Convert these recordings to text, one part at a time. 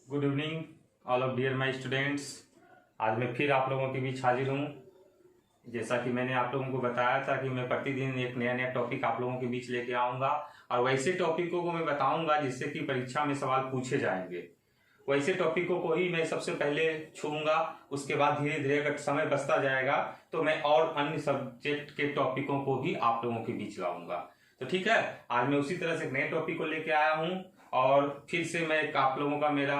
Good evening all of dear my students. आज मैं फिर आप लोगों के बीच हाजिर हूँ। जैसा कि मैंने आप लोगों को बताया था कि मैं प्रतिदिन एक नया नया टॉपिक आप लोगों के बीच लेके आऊँगा और वैसे टॉपिकों को मैं बताऊँगा जिससे कि परीक्षा में सवाल पूछे जाएंगे। वैसे टॉपिकों को ही मैं सबसे पहले छूऊंगा, उसके बाद धीरे धीरे अगर समय बचता जाएगा तो मैं और अन्य सब्जेक्ट के टॉपिकों को भी आप लोगों के बीच लाऊंगा। तो ठीक है, आज मैं उसी तरह से एक नए टॉपिक को लेके आया हूँ और फिर से मैं आप लोगों का मेरा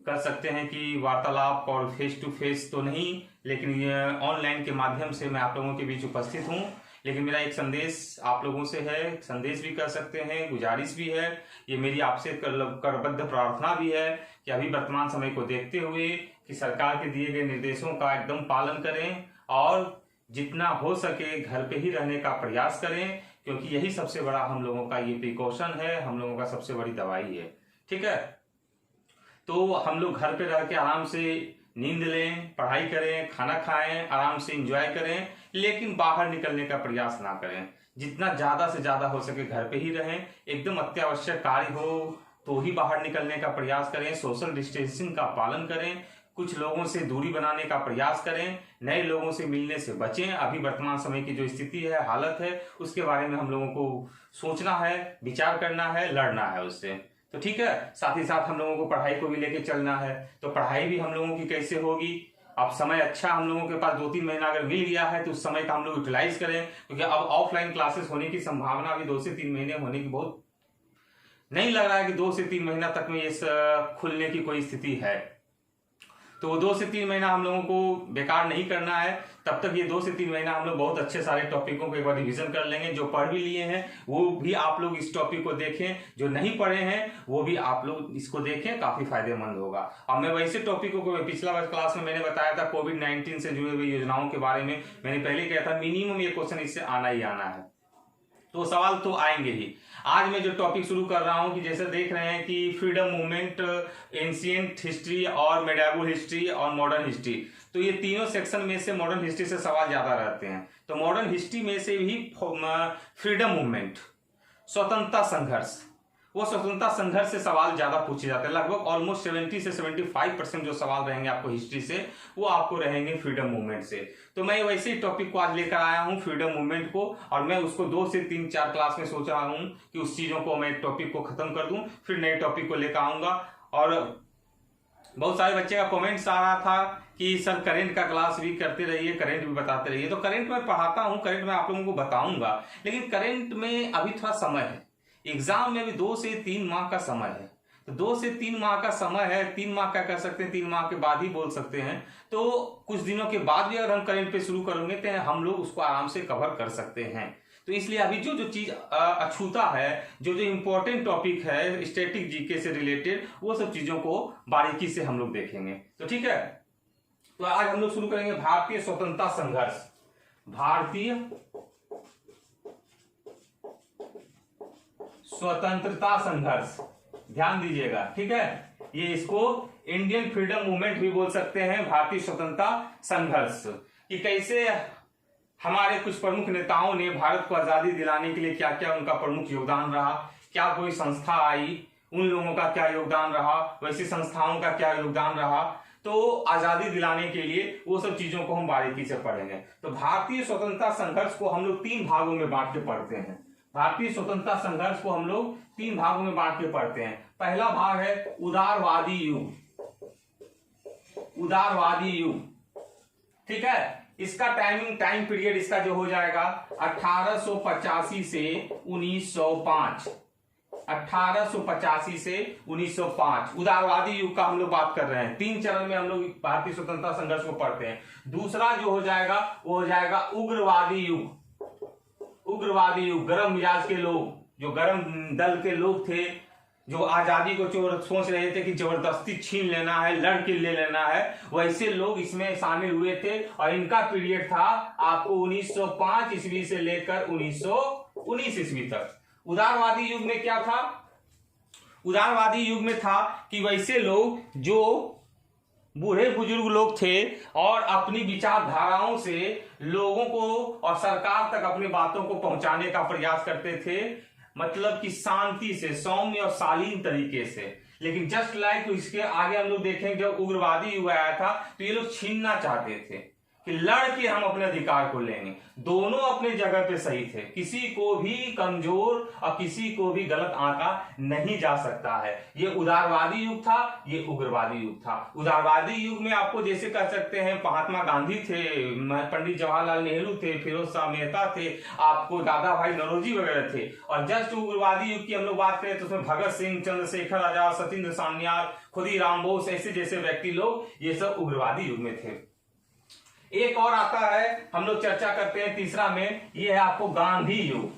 कर सकते हैं कि वार्तालाप और फेस टू फेस तो नहीं, लेकिन ये ऑनलाइन के माध्यम से मैं आप लोगों के बीच उपस्थित हूँ। लेकिन मेरा एक संदेश आप लोगों से है, संदेश भी कर सकते हैं, गुजारिश भी है, ये मेरी आपसे करबद्ध प्रार्थना भी है कि अभी वर्तमान समय को देखते हुए कि सरकार के दिए गए निर्देशों का एकदम पालन करें और जितना हो सके घर पे ही रहने का प्रयास करें, क्योंकि यही सबसे बड़ा हम लोगों का ये प्रिकॉशन है, हम लोगों का सबसे बड़ी दवाई है। ठीक है, तो हम लोग घर पे रह के आराम से नींद लें, पढ़ाई करें, खाना खाएं, आराम से एंजॉय करें, लेकिन बाहर निकलने का प्रयास ना करें। जितना ज्यादा से ज्यादा हो सके घर पे ही रहें। एकदम अत्यावश्यक कार्य हो तो ही बाहर निकलने का प्रयास करें। सोशल डिस्टेंसिंग का पालन करें, कुछ लोगों से दूरी बनाने का प्रयास करें, नए लोगों से मिलने से बचें। अभी वर्तमान समय की जो स्थिति है, हालत है, उसके बारे में हम लोगों को सोचना है, विचार करना है, लड़ना है उससे। तो ठीक है, साथ ही साथ हम लोगों को पढ़ाई को भी लेके चलना है। तो पढ़ाई भी हम लोगों की कैसे होगी? अब समय अच्छा हम लोगों के पास 2-3 महीना अगर मिल गया है तो उस समय का हम लोग यूटिलाइज करें, क्योंकि अब ऑफलाइन क्लासेस होने की संभावना अभी 2 से 3 महीने होने की बहुत नहीं लग रहा है कि 2 से 3 महीना तक में इस खुलने की कोई स्थिति है। तो 2 से 3 महीना हम लोगों को बेकार नहीं करना है। तब तक ये 2 से 3 महीना हम लोग बहुत अच्छे सारे टॉपिकों को एक बार रिवीजन कर लेंगे। जो पढ़ भी लिए हैं वो भी आप लोग इस टॉपिक को देखें, जो नहीं पढ़े हैं वो भी आप लोग इसको देखें, काफी फायदेमंद होगा। अब मैं वैसे टॉपिकों को, पिछला क्लास में मैंने बताया था कोविड-19 से जुड़े हुए योजनाओं के बारे में, मैंने पहले कहा था मिनिमम ये क्वेश्चन इससे आना ही आना है, तो सवाल तो आएंगे ही। आज मैं जो टॉपिक शुरू कर रहा हूं कि जैसे देख रहे हैं कि फ्रीडम मूवमेंट, एंशिएंट हिस्ट्री और मेडिएवल हिस्ट्री और मॉडर्न हिस्ट्री, तो ये तीनों सेक्शन में से मॉडर्न हिस्ट्री से सवाल ज्यादा रहते हैं। तो मॉडर्न हिस्ट्री में से भी फ्रीडम मूवमेंट, स्वतंत्रता संघर्ष, वो स्वतंत्रता संघर्ष से सवाल ज्यादा पूछे जाते हैं। लगभग ऑलमोस्ट 70 से 75% जो सवाल रहेंगे आपको हिस्ट्री से, वो आपको रहेंगे फ्रीडम मूवमेंट से। तो मैं वैसे ही टॉपिक को आज लेकर आया हूं, फ्रीडम मूवमेंट को, और मैं उसको 2 से 3-4 क्लास में सोच रहा हूं कि उस चीजों को मैं टॉपिक को खत्म कर दूं, फिर नए टॉपिक को लेकर आऊंगा। और बहुत सारे बच्चे का कमेंट्स आ रहा था कि सर करंट का क्लास भी करते रहिए, करंट भी बताते रहिए। तो करंट में पढ़ाता हूं, करंट में आप लोगों को बताऊंगा, लेकिन करंट में अभी थोड़ा समय है। एग्जाम में भी 2 से 3 माह का समय है। तो 2 से 3 माह का समय है, 3 माह क्या कर सकते हैं, 3 माह के बाद ही बोल सकते हैं। तो कुछ दिनों के बाद भी अगर हम करंट पे शुरू करेंगे तो हम लोग उसको आराम से कवर कर सकते हैं। तो इसलिए अभी जो जो चीज अछूता है, जो जो इंपॉर्टेंट टॉपिक है स्टैटिक जीके से रिलेटेड, वो सब चीजों को बारीकी से हम लोग देखेंगे। तो ठीक है, तो आज हम लोग शुरू करेंगे भारतीय स्वतंत्रता संघर्ष। भारतीय स्वतंत्रता संघर्ष, ध्यान दीजिएगा, ठीक है। ये इसको इंडियन फ्रीडम मूवमेंट भी बोल सकते हैं, भारतीय स्वतंत्रता संघर्ष, कि कैसे हमारे कुछ प्रमुख नेताओं ने भारत को आजादी दिलाने के लिए क्या क्या उनका प्रमुख योगदान रहा, क्या कोई संस्था आई, उन लोगों का क्या योगदान रहा, वैसी संस्थाओं का क्या योगदान रहा। तो आजादी दिलाने के लिए वो सब चीजों को हम बारीकी से पढ़ेंगे। तो भारतीय स्वतंत्रता संघर्ष को हम लोग 3 भागों में बांट के पढ़ते हैं। भारतीय स्वतंत्रता संघर्ष को हम लोग 3 भागों में बांट के पढ़ते हैं। पहला भाग है उदारवादी युग, उदारवादी युग, ठीक है। इसका टाइम पीरियड इसका जो हो जाएगा 1885 से 1905, 1885 से 1905 उदारवादी युग का हम लोग बात कर रहे हैं। 3 चरण में हम लोग भारतीय स्वतंत्रता संघर्ष को पढ़ते हैं। दूसरा जो हो जाएगा वो हो जाएगा उग्रवादी युग, उग्रवादी युग, गरम मिजाज के लोग, जो गरम दल के लोग थे, जो आजादी को सोच रहे थे कि जबरदस्ती छीन लेना है, लड़ के ले लेना है, वैसे लोग इसमें शामिल हुए थे। और इनका पीरियड था आपको 1905 ईस्वी से लेकर 1919 ईस्वी तक। उदारवादी युग में क्या था? उदारवादी युग में था कि वैसे लोग जो बूढ़े बुजुर्ग लोग थे और अपनी विचारधाराओं से लोगों को और सरकार तक अपनी बातों को पहुंचाने का प्रयास करते थे, मतलब कि शांति से, सौम्य और शालीन तरीके से। लेकिन जस्ट लाइक इसके आगे हम लोग देखेंगे, जब उग्रवादी युग आया था तो ये लोग छीनना चाहते थे कि लड़ के हम अपने अधिकार को लेंगे। दोनों अपने जगह पे सही थे, किसी को भी कमजोर और किसी को भी गलत आंका नहीं जा सकता है। ये उदारवादी युग था, ये उग्रवादी युग था। उदारवादी युग में आपको जैसे कह सकते हैं महात्मा गांधी थे, पंडित जवाहरलाल नेहरू थे, फिरोज शाह मेहता थे, आपको दादा भाई नौरोजी वगैरह थे। और जस्ट उग्रवादी युग की हम लोग बात करें तो उसमें भगत सिंह, चंद्रशेखर आजाद, सत्येंद्र सान्याल, खुदीराम बोस, ऐसे जैसे व्यक्ति लोग, ये सब उग्रवादी युग में थे। एक और आता है, हम लोग चर्चा करते हैं तीसरा में, ये है आपको गांधी युग।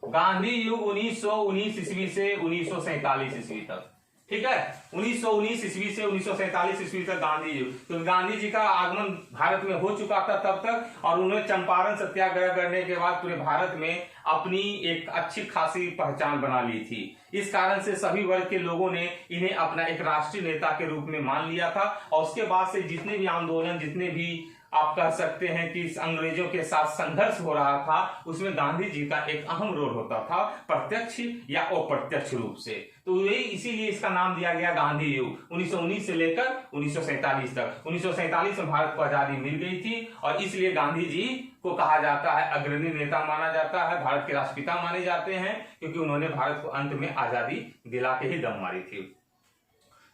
गांधी युग 1919 ईस्वी से 1947 ईस्वी तक, ठीक है। 1919 ईस्वी से 1947 ईस्वी तक गांधी युग। तो गांधी जी का आगमन भारत में हो चुका था तब तक, और उन्होंने चंपारण सत्याग्रह करने के बाद पूरे भारत में अपनी एक अच्छी खासी पहचान बना ली थी। इस कारण से सभी वर्ग के लोगों ने इन्हें अपना एक राष्ट्रीय नेता के रूप में मान लिया था। और उसके बाद से जितने भी आंदोलन, जितने भी आप कह सकते हैं कि अंग्रेजों के साथ संघर्ष हो रहा था, उसमें गांधी जी का एक अहम रोल होता था, प्रत्यक्ष या अप्रत्यक्ष रूप से। तो यही इसीलिए इसका नाम दिया गया गांधी युग। 1919 से लेकर 1947 तक। 1947 में भारत को आजादी मिल गई थी और इसलिए गांधी जी को कहा जाता है, अग्रणी नेता माना जाता है, भारत के राष्ट्रपिता माने जाते हैं, क्योंकि उन्होंने भारत को अंत में आजादी दिला के ही दम मारी थी।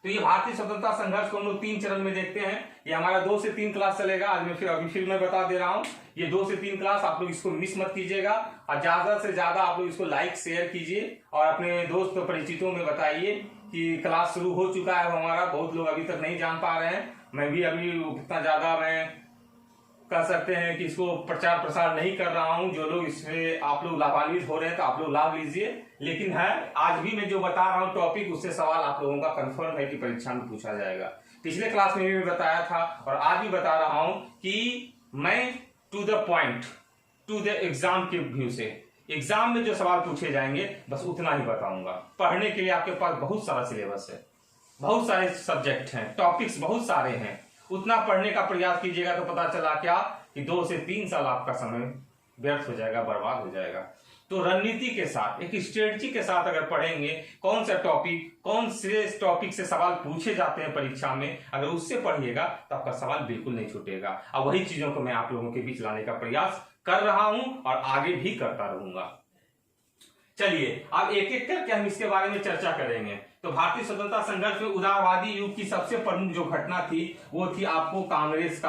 तो ये भारतीय स्वतंत्रता संघर्ष को हम लोग 3 चरण में देखते हैं। ये हमारा 2 से 3 क्लास चलेगा। आज मैं फिर मैं बता दे रहा हूं, ये 2 से 3 क्लास, आप लोग इसको मिस मत कीजिएगा और ज्यादा से ज्यादा आप लोग इसको लाइक शेयर कीजिए और अपने दोस्त परिचितों में बताइए कि क्लास शुरू हो चुका है हमारा। बहुत लोग अभी तक नहीं जान पा रहे हैं। मैं भी अभी कितना ज्यादा मैं कह सकते हैं कि इसको प्रचार प्रसार नहीं कर रहा हूं। जो लोग इससे आप लोग लाभान्वित हो रहे हैं तो आप लोग लाभ लीजिए। लेकिन है, आज भी मैं जो बता रहा हूं टॉपिक, उससे सवाल आप लोगों का कंफर्म है कि परीक्षा में पूछा जाएगा। पिछले क्लास में भी बताया था और आज भी बता रहा हूं कि मैं to the point, to the exam के व्यू से, एग्जाम में जो सवाल पूछे जाएंगे बस उतना ही बताऊंगा। पढ़ने के लिए आपके पास बहुत सारा सिलेबस है, बहुत सारे सब्जेक्ट हैं, टॉपिक्स बहुत सारे हैं। उतना पढ़ने का प्रयास कीजिएगा तो पता चला क्या कि 2 से 3 साल आपका समय व्यर्थ हो जाएगा, बर्बाद हो जाएगा। तो रणनीति के साथ, एक स्ट्रेटजी के साथ अगर पढ़ेंगे, कौन सा टॉपिक, कौन से टॉपिक से सवाल पूछे जाते हैं परीक्षा में, अगर उससे पढ़िएगा तो आपका सवाल बिल्कुल नहीं छूटेगा। और वही चीजों को मैं आप लोगों के बीच लाने का प्रयास कर रहा हूं और आगे भी करता रहूंगा। चलिए अब एक एक करके हम इसके बारे में चर्चा करेंगे। तो भारतीय स्वतंत्रता संघर्ष में उदारवादी युग की सबसे प्रमुख जो घटना थी वो थी आपको कांग्रेस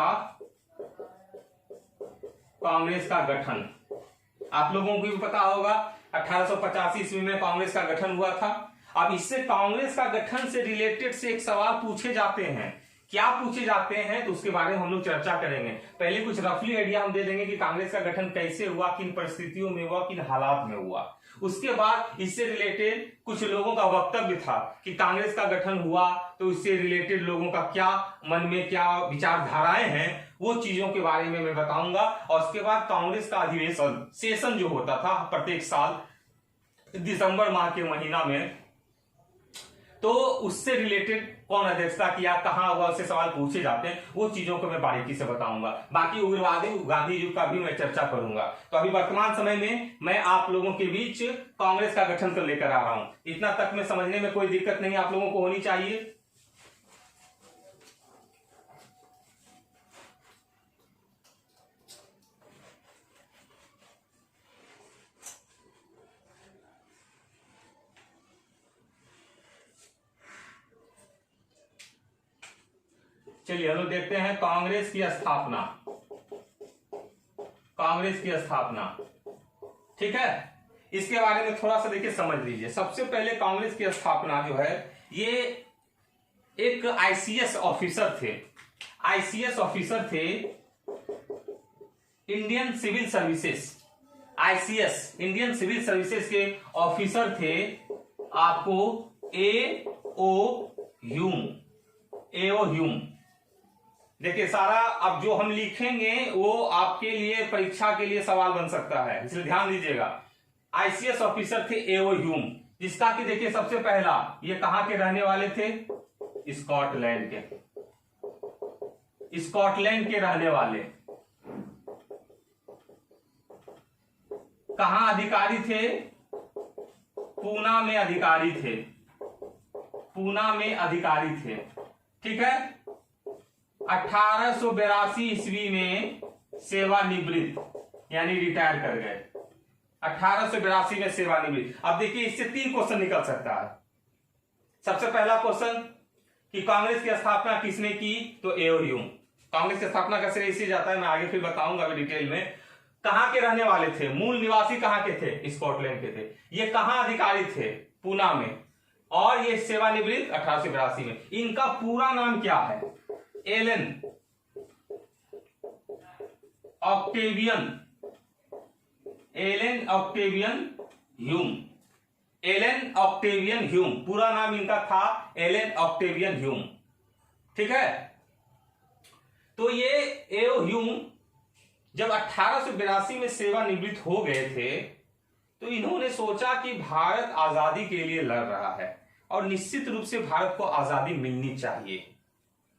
का गठन। आप लोगों को भी पता होगा 1885 ईस्वी में कांग्रेस का गठन हुआ था। अब इससे कांग्रेस का गठन से रिलेटेड से एक सवाल पूछे जाते हैं। क्या पूछे जाते हैं तो उसके बारे में हम लोग चर्चा करेंगे। पहले कुछ रफली आइडिया हम दे देंगे कि कांग्रेस का गठन कैसे हुआ, किन परिस्थितियों में हुआ, किन हालात में हुआ। उसके बाद इससे रिलेटेड कुछ लोगों का वक्तव्य था कि कांग्रेस का गठन हुआ तो इससे रिलेटेड लोगों का क्या मन में क्या विचारधाराएं हैं, वो चीजों के बारे में मैं बताऊंगा। और उसके बाद कांग्रेस का अधिवेशन सेशन जो होता था प्रत्येक साल दिसंबर माह के महीना में, तो उससे रिलेटेड कौन अध्यक्षता किया, कहां हुआ, उससे सवाल पूछे जाते हैं, वो चीजों को मैं बारीकी से बताऊंगा। बाकी उग्रवादी गांधी युग का भी मैं चर्चा करूंगा। तो अभी वर्तमान समय में मैं आप लोगों के बीच कांग्रेस का गठन कर लेकर आ रहा हूं। इतना तक में समझने में कोई दिक्कत नहीं आप लोगों को होनी चाहिए। चलिए हम लोग देखते हैं कांग्रेस की स्थापना। कांग्रेस की स्थापना, ठीक है, इसके बारे में थोड़ा सा देखिए समझ लीजिए। सबसे पहले कांग्रेस की स्थापना जो है, ये एक आईसीएस ऑफिसर थे। आईसीएस ऑफिसर थे, Indian civil services, ICS Indian civil services के ऑफिसर थे आपको एओ ह्यूम। देखिए सारा अब जो हम लिखेंगे वो आपके लिए परीक्षा के लिए सवाल बन सकता है, इसलिए ध्यान दीजिएगा। आईसीएस ऑफिसर थे एओ ह्यूम, जिसका कि देखिए सबसे पहला ये कहां के रहने वाले थे, स्कॉटलैंड के रहने वाले। कहां अधिकारी थे? पूना में अधिकारी थे, पूना में अधिकारी थे। ठीक है। 1882 ईस्वी में सेवानिवृत्त यानी रिटायर कर गए। 1882 में सेवानिवृत्त। अब देखिए इससे 3 क्वेश्चन निकल सकता है। सबसे पहला क्वेश्चन कि कांग्रेस की स्थापना किसने की? तो ए.ओ. ह्यूम। कांग्रेस की स्थापना का श्रेय इसी जाता है, मैं आगे फिर बताऊंगा अभी डिटेल में। कहां के रहने वाले थे? मूल निवासी कहां के थे? स्कॉटलैंड के थे। ये कहां अधिकारी थे? पूना में। और ये सेवानिवृत्त 1882 में। इनका पूरा नाम क्या है? Allan Octavian Hume. Allan Octavian Hume पूरा नाम इनका था, एलन ऑक्टेवियन ह्यूम। ठीक है। तो ये ए.ओ. ह्यूम जब 1882 में सेवानिवृत्त हो गए थे तो इन्होंने सोचा कि भारत आजादी के लिए लड़ रहा है और निश्चित रूप से भारत को आजादी मिलनी चाहिए।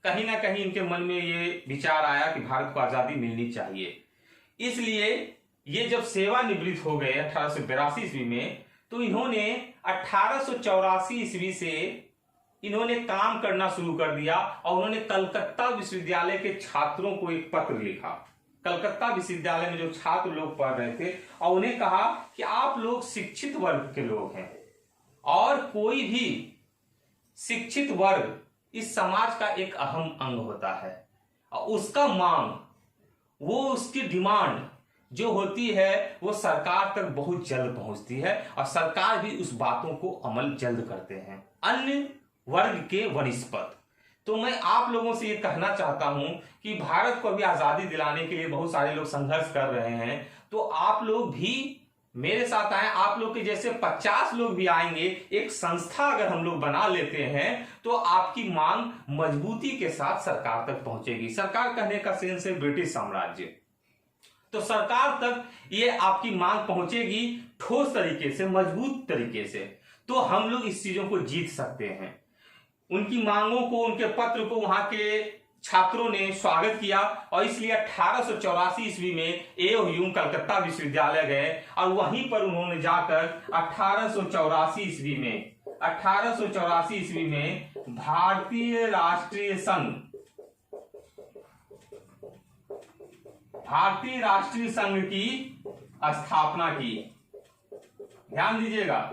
कहीं ना कहीं इनके मन में ये विचार आया कि भारत को आजादी मिलनी चाहिए। इसलिए ये जब सेवानिवृत्त हो गए 1882 ईस्वी में, तो इन्होंने 1884 ईस्वी से इन्होंने काम करना शुरू कर दिया और उन्होंने कलकत्ता विश्वविद्यालय के छात्रों को एक पत्र लिखा। कलकत्ता विश्वविद्यालय में जो छात्र लोग पढ़ रहे थे और उन्हें कहा कि आप लोग शिक्षित वर्ग के लोग हैं और कोई भी शिक्षित वर्ग इस समाज का एक अहम अंग होता है और उसका मांग, वो उसकी डिमांड जो होती है वो सरकार तक बहुत जल्द पहुंचती है और सरकार भी उस बातों को अमल जल्द करते हैं अन्य वर्ग के वनिस्पत। तो मैं आप लोगों से ये कहना चाहता हूं कि भारत को अभी आजादी दिलाने के लिए बहुत सारे लोग संघर्ष कर रहे हैं, तो आप लोग भी मेरे साथ आए। आप लोग के जैसे 50 लोग भी आएंगे, एक संस्था अगर हम लोग बना लेते हैं तो आपकी मांग मजबूती के साथ सरकार तक पहुंचेगी। सरकार कहने का सेंस है ब्रिटिश साम्राज्य। तो सरकार तक ये आपकी मांग पहुंचेगी ठोस तरीके से, मजबूत तरीके से, तो हम लोग इस चीजों को जीत सकते हैं। उनकी मांगों को, उनके पत्र को वहां के छात्रों ने स्वागत किया और इसलिए 1884 ईस्वी में ए.ओ. ह्यूम कलकत्ता विश्वविद्यालय गए और वहीं पर उन्होंने जाकर 1884 ईस्वी में भारतीय राष्ट्रीय संघ की स्थापना की। ध्यान दीजिएगा,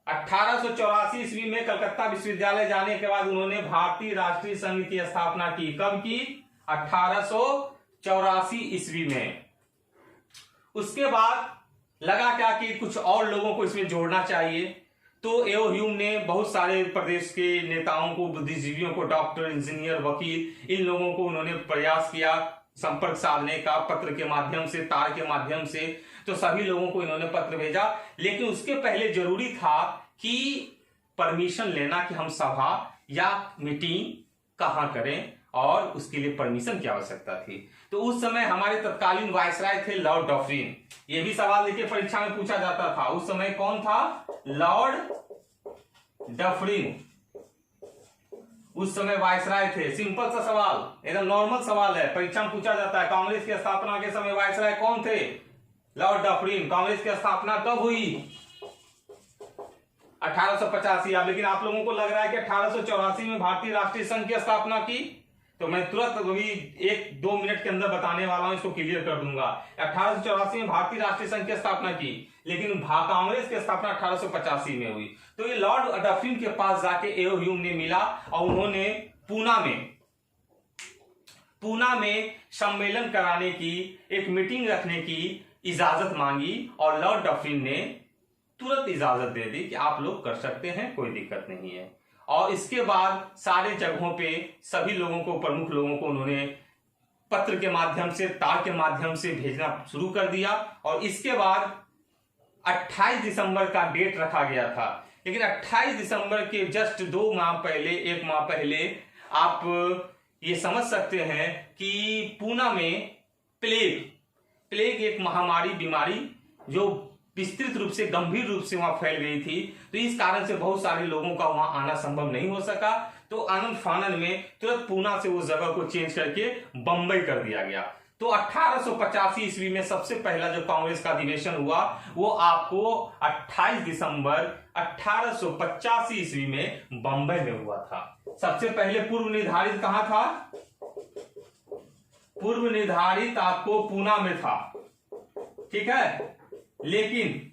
1884 ईस्वी में कलकत्ता विश्वविद्यालय जाने के बाद उन्होंने भारतीय राष्ट्रीय संघ की स्थापना की। कब की? 1884 ईस्वी में। उसके बाद लगा क्या कि कुछ और लोगों को इसमें जोड़ना चाहिए, तो ए.ओ. ह्यूम ने बहुत सारे प्रदेश के नेताओं को, बुद्धिजीवियों को, डॉक्टर, इंजीनियर, वकील, इन लोगों को उन्होंने प्रयास किया संपर्क साधने का, पत्र के माध्यम से, तार के माध्यम से। तो सभी लोगों को इन्होंने पत्र भेजा, लेकिन उसके पहले जरूरी था कि परमिशन लेना कि हम सभा या मीटिंग कहां करें और उसके लिए परमिशन की आवश्यकता थी। तो उस समय हमारे तत्कालीन वायसराय थे लॉर्ड डफरिन। ये भी सवाल देखिए परीक्षा में पूछा जाता था। उस समय कौन था? लॉर्ड डफरिन उस समय वायसराय थे। सिंपल सा सवाल, एकदम नॉर्मल सवाल है, परीक्षा में पूछा जाता है। कांग्रेस की स्थापना के समय वायसराय कौन थे? Lord Dufferin. कांग्रेस की स्थापना कब हुई? 1885। अब लेकिन आप लोगों को लग रहा है कि 1884 में भारतीय राष्ट्रीय संघ की स्थापना की, तो मैं तुरंत अभी 1-2 मिनट के अंदर बताने वाला हूं, इसको क्लियर कर दूंगा। 1884 में भारतीय राष्ट्रीय संघ की स्थापना की, लेकिन कांग्रेस की स्थापना 1885 में हुई। तो ये लॉर्ड डफरिन के पास जाके ए.ओ. ह्यूम ने मिला और उन्होंने पूना में सम्मेलन कराने की, एक मीटिंग रखने की इजाजत मांगी और लॉर्ड डफरिन ने तुरंत इजाजत दे दी कि आप लोग कर सकते हैं, कोई दिक्कत नहीं है। और इसके बाद सारे जगहों पे सभी लोगों को, प्रमुख लोगों को उन्होंने पत्र के माध्यम से, तार के माध्यम से भेजना शुरू कर दिया। और इसके बाद 28 दिसंबर का डेट रखा गया था, लेकिन 28 दिसंबर के जस्ट 2 माह पहले, 1 माह पहले आप ये समझ सकते हैं कि पूना में प्लेग एक महामारी बीमारी जो विस्तृत रूप से, गंभीर रूप से वहां फैल गई थी। तो इस कारण से बहुत सारे लोगों का वहां आना संभव नहीं हो सका। तो आनंद फानन में तुरंत पूना से उस जगह को चेंज करके बंबई कर दिया गया। तो 1885 ईस्वी में सबसे पहला जो कांग्रेस का अधिवेशन हुआ वो आपको 28 दिसंबर 1885 ईस्वी में बंबई में हुआ था। सबसे पहले पूर्व निर्धारित कहां था? पूर्व निर्धारित आपको पूना में था, ठीक है। लेकिन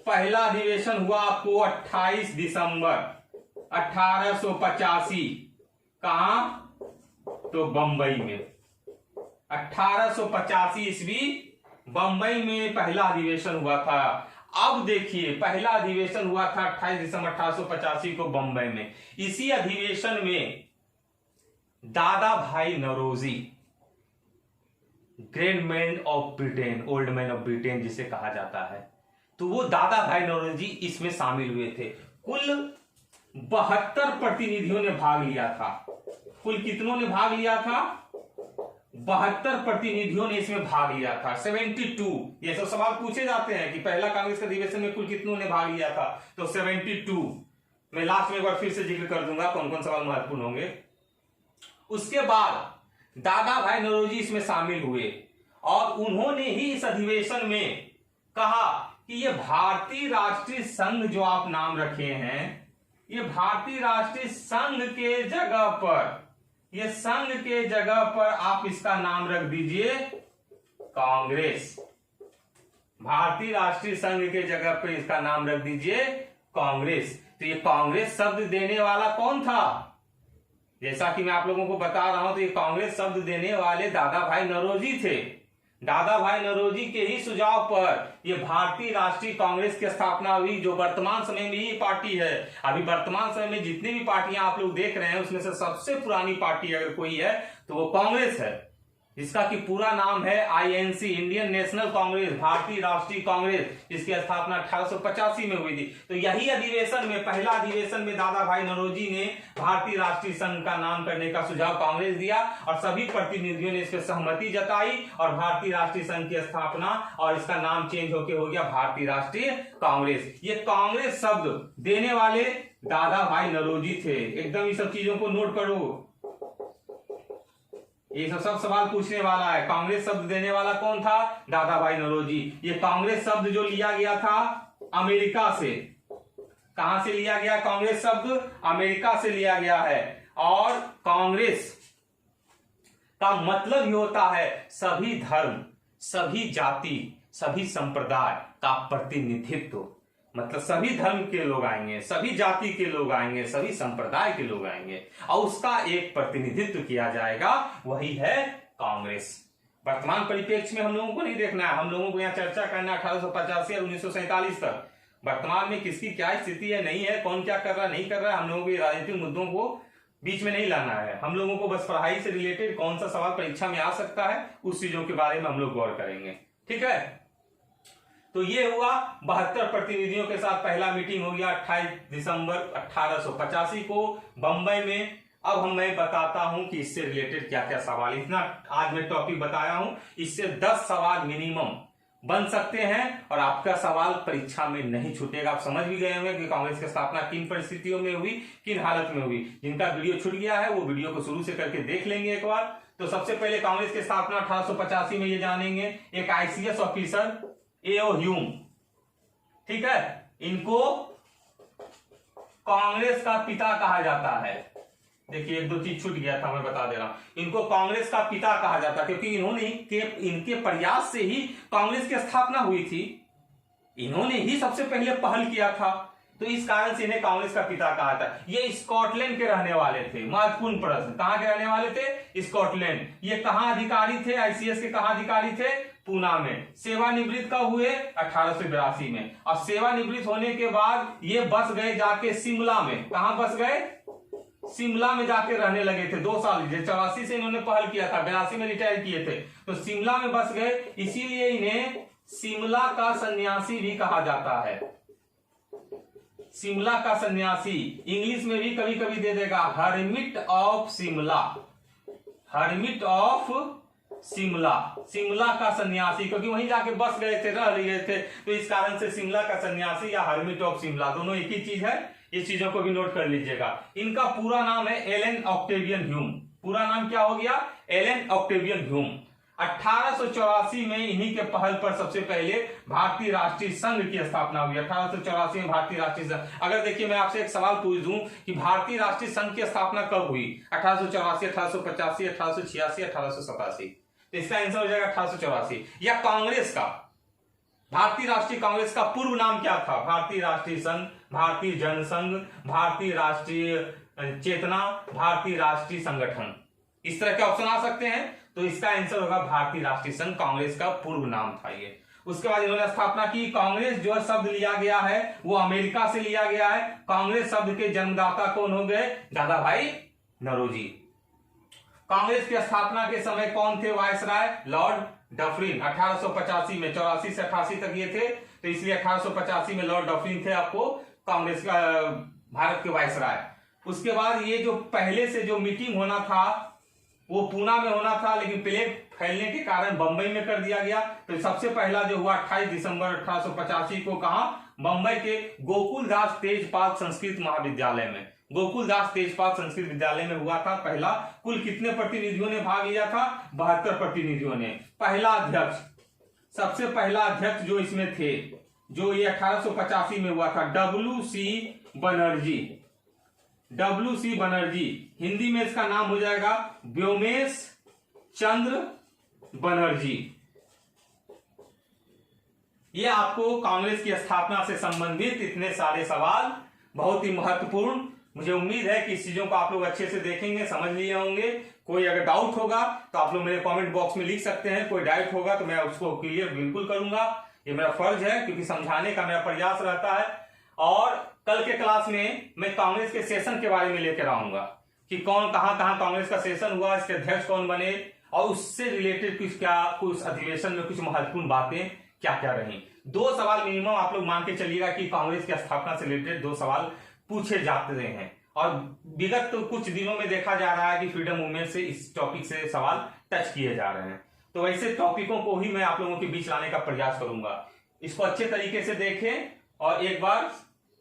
पहला अधिवेशन हुआ आपको 28 दिसंबर 1885 कहां? तो बंबई में। 1885 ईस्वी बंबई में पहला अधिवेशन हुआ था। अब देखिए, पहला अधिवेशन हुआ था 28 दिसंबर 1885 को बंबई में। इसी अधिवेशन में Dadabhai Naoroji, grand man of Britain, old man of Britain जिसे कहा जाता है, तो वो दादा भाई नौरोजी इसमें शामिल हुए थे। कुल 72 प्रतिनिधियों ने भाग लिया था। कुल कितनों ने भाग लिया था? 72 प्रतिनिधियों ने इसमें भाग लिया था। 72, ये सब सवाल पूछे जाते हैं कि पहला कांग्रेस के अधिवेशन में कुल कितनों ने भाग लिया था, तो 72। मैं लास्ट में एक बार फिर से जिक्र कर दूंगा कौन कौन सवाल महत्वपूर्ण होंगे। उसके बाद दादा भाई नौरोजी इसमें शामिल हुए और उन्होंने ही इस अधिवेशन में कहा कि ये भारतीय राष्ट्रीय संघ जो आप नाम रखे हैं, ये भारतीय राष्ट्रीय संघ के जगह पर, ये संघ के जगह पर आप इसका नाम रख दीजिए कांग्रेस। भारतीय राष्ट्रीय संघ के जगह पर इसका नाम रख दीजिए कांग्रेस। तो ये कांग्रेस शब्द देने वाला कौन था? जैसा कि मैं आप लोगों को बता रहा हूं, तो ये कांग्रेस शब्द देने वाले दादा भाई नौरोजी थे। दादा भाई नौरोजी के ही सुझाव पर यह भारतीय राष्ट्रीय कांग्रेस की स्थापना हुई, जो वर्तमान समय में ये पार्टी है। अभी वर्तमान समय में जितनी भी पार्टियां आप लोग देख रहे हैं, उसमें से सबसे पुरानी पार्टी अगर कोई है तो वो कांग्रेस है, जिसका कि पूरा नाम है INC, इंडियन नेशनल कांग्रेस, भारतीय राष्ट्रीय कांग्रेस। इसकी स्थापना 1885 में हुई थी। तो यही अधिवेशन में, पहला अधिवेशन में दादा भाई नौरोजी ने भारतीय राष्ट्रीय संघ का नाम करने का सुझाव कांग्रेस दिया और सभी प्रतिनिधियों ने इस पर सहमति जताई और भारतीय राष्ट्रीय संघ की स्थापना और इसका नाम चेंज होके हो गया भारतीय राष्ट्रीय कांग्रेस। ये कांग्रेस शब्द देने वाले दादा भाई नौरोजी थे। एकदम ये सब चीजों को नोट करो, ये सब सवाल पूछने वाला है। कांग्रेस शब्द देने वाला कौन था? दादा भाई नौरोजी। ये कांग्रेस शब्द जो लिया गया था अमेरिका से, कहां से लिया गया? कांग्रेस शब्द अमेरिका से लिया गया है। और कांग्रेस का मतलब ही होता है सभी धर्म, सभी जाति, सभी संप्रदाय का प्रतिनिधित्व। मतलब सभी धर्म के लोग आएंगे, सभी जाति के लोग आएंगे, सभी संप्रदाय के लोग आएंगे और उसका एक प्रतिनिधित्व किया जाएगा, वही है कांग्रेस। वर्तमान परिप्रेक्ष्य में हम लोगों को नहीं देखना है, हम लोगों को यहाँ चर्चा करना है 1885 और 1947 तक। वर्तमान में किसकी क्या स्थिति है, नहीं है, कौन क्या कर रहा है, नहीं कर रहा है, हम लोगों को राजनीतिक मुद्दों को बीच में नहीं लाना है। हम लोगों को बस पढ़ाई से रिलेटेड कौन सा सवाल परीक्षा में आ सकता है, उस चीजों के बारे में हम लोग गौर करेंगे, ठीक है। तो ये हुआ 72 प्रतिनिधियों के साथ पहला मीटिंग हो गया 28 दिसंबर 1885 को बंबई में। अब मैं बताता हूं कि इससे रिलेटेड क्या क्या सवाल, इतना आज मैं टॉपिक बताया हूं, इससे 10 सवाल मिनिमम बन सकते हैं और आपका सवाल परीक्षा में नहीं छूटेगा। आप समझ भी गए होंगे कि कांग्रेस की स्थापना किन परिस्थितियों में हुई, किन हालत में हुई। जिनका वीडियो छूट गया है वो वीडियो को शुरू से करके देख लेंगे एक बार। तो सबसे पहले कांग्रेस की स्थापना 1885 में ये जानेंगे। एक ICS ऑफिसर A.O. ह्यूम, ठीक है, इनको कांग्रेस का पिता कहा जाता है। देखिए एक दो चीज छूट गया था, मैं बता दे रहा हूं। इनको कांग्रेस का पिता कहा जाता है क्योंकि इनके प्रयास से ही कांग्रेस की स्थापना हुई थी। इन्होंने ही सबसे पहले पहल किया था, तो इस कारण से इन्हें कांग्रेस का पिता कहा था। ये स्कॉटलैंड के रहने वाले थे। महत्वपूर्ण प्रश्न, कहां के रहने वाले थे? स्कॉटलैंड। ये कहां अधिकारी थे? ICS के कहां अधिकारी थे? पूना में। सेवानिवृत्त कब हुए? 1882 में। और सेवानिवृत्त होने के बाद ये बस गए जाके शिमला में। कहां बस गए? शिमला में जाके रहने लगे थे 2 साल। 84 से इन्होंने पहल किया था, 82 में रिटायर किए थे, तो शिमला में बस गए। इसीलिए इन्हें शिमला का सन्यासी भी कहा जाता है। शिमला का सन्यासी, इंग्लिश में भी कभी कभी दे देगा hermit of Shimla. Hermit of Shimla, Shimla का सन्यासी, क्योंकि वहीं जाके बस गए थे, रह गए थे, तो इस कारण से शिमला का सन्यासी या हर्मिट ऑफ शिमला दोनों एक ही चीज है। इस चीजों को भी नोट कर लीजिएगा। इनका पूरा नाम है एलन ऑक्टेवियन ह्यूम। पूरा नाम क्या हो गया? Elon Octavian Hume. 1884 में इन्हीं के पहल पर सबसे पहले भारतीय राष्ट्रीय संघ की स्थापना हुई। 1884 में भारतीय राष्ट्रीय संघ। अगर देखिए मैं आपसे एक सवाल पूछ दूं कि भारतीय राष्ट्रीय संघ की स्थापना कब हुई, 1884, 1885, 1886, 1887, तो इसका आंसर हो जाएगा 1884। या कांग्रेस का, भारतीय राष्ट्रीय कांग्रेस का पूर्व नाम क्या था? भारतीय राष्ट्रीय संघ, भारतीय जनसंघ, भारतीय राष्ट्रीय चेतना, भारतीय राष्ट्रीय संगठन, इस तरह के ऑप्शन आ सकते हैं। तो इसका आंसर होगा भारतीय राष्ट्रीय संघ, कांग्रेस का पूर्व नाम था ये। उसके बाद इन्होंने स्थापना की। कांग्रेस जो शब्द लिया गया है वो अमेरिका से लिया गया है। कांग्रेस शब्द के जन्मदाता कौन हो गए? दादा भाई नौरोजी। कांग्रेस की स्थापना के समय कौन थे वायसराय? Lord Dufferin. 1885 में, 84 से 88 तक ये थे, तो इसलिए 1885 में लॉर्ड डफरिन थे आपको कांग्रेस का भारत के वायसराय। उसके बाद ये जो पहले से जो मीटिंग होना था वो पूना में होना था, लेकिन प्लेग फैलने के कारण बंबई में कर दिया गया। तो सबसे पहला जो हुआ 28 दिसंबर 1885 को, कहा? बंबई के गोकुलदास तेजपाल संस्कृत महाविद्यालय में। गोकुलदास तेजपाल संस्कृत विद्यालय में हुआ था पहला। कुल कितने प्रतिनिधियों ने भाग लिया था? 72 प्रतिनिधियों ने। पहला अध्यक्ष, सबसे पहला अध्यक्ष जो इसमें थे, जो ये 1885 में हुआ था, WC बनर्जी। WC बनर्जी, हिंदी में इसका नाम हो जाएगा व्योमेश चंद्र बनर्जी। ये आपको कांग्रेस की स्थापना से संबंधित इतने सारे सवाल, बहुत ही महत्वपूर्ण। मुझे उम्मीद है कि इस चीजों को आप लोग अच्छे से देखेंगे, समझ लिए होंगे। कोई अगर डाउट होगा तो आप लोग मेरे कमेंट बॉक्स में लिख सकते हैं। कोई डाउट होगा तो मैं उसको क्लियर बिल्कुल करूंगा, ये मेरा फर्ज है, क्योंकि समझाने का मेरा प्रयास रहता है। और कल के क्लास में मैं कांग्रेस के सेशन के बारे में लेकर आऊंगा कि कौन कहां कहां कांग्रेस का सेशन हुआ, इसके अध्यक्ष कौन बने, और उससे रिलेटेड कुछ अधिवेशन में कुछ महत्वपूर्ण बातें क्या क्या रही। 2 सवाल मिनिमम आप लोग मान के चलिएगा कि कांग्रेस की स्थापना से रिलेटेड 2 सवाल पूछे जाते रहे हैं। और विगत कुछ दिनों में देखा जा रहा है कि फ्रीडम मूवमेंट से इस टॉपिक से सवाल टच किए जा रहे हैं। तो वैसे टॉपिकों को ही मैं आप लोगों के बीच लाने का प्रयास करूंगा। इसको अच्छे तरीके से देखें और एक बार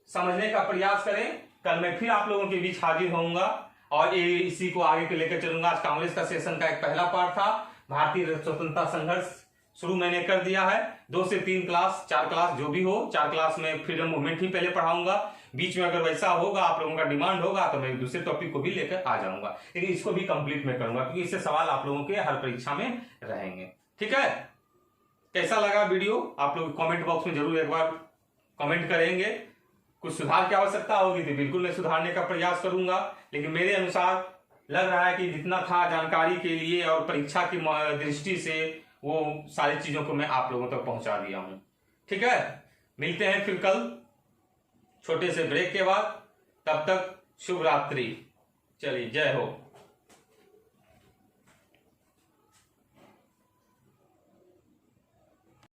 समझने का प्रयास करें। कल मैं फिर आप लोगों के बीच हाजिर होऊंगा और इसी को आगे के लेकर चलूंगा। आज कांग्रेस का सेशन का एक पहला पार्ट था। भारतीय स्वतंत्रता संघर्ष शुरू मैंने कर दिया है। 2 से 3 क्लास, 4 क्लास जो भी हो, 4 क्लास में फ्रीडम मूवमेंट ही पहले पढ़ाऊंगा। बीच में अगर वैसा होगा, आप लोगों का डिमांड होगा, तो मैं दूसरे टॉपिक को भी लेकर आ जाऊंगा, लेकिन इसको भी कंप्लीट में करूंगा, क्योंकि इससे सवाल आप लोगों के हर परीक्षा में रहेंगे। ठीक है, कैसा लगा वीडियो आप लोग कमेंट बॉक्स में जरूर एक बार कमेंट करेंगे। कुछ सुधार की आवश्यकता होगी तो बिल्कुल मैं सुधारने का प्रयास करूंगा, लेकिन मेरे अनुसार लग रहा है कि जितना था जानकारी के लिए और परीक्षा की दृष्टि से, वो सारी चीजों को मैं आप लोगों तक पहुंचा दिया हूं। ठीक है, मिलते हैं फिर कल छोटे से ब्रेक के बाद। तब तक शुभ रात्रि। चलिए, जय हो।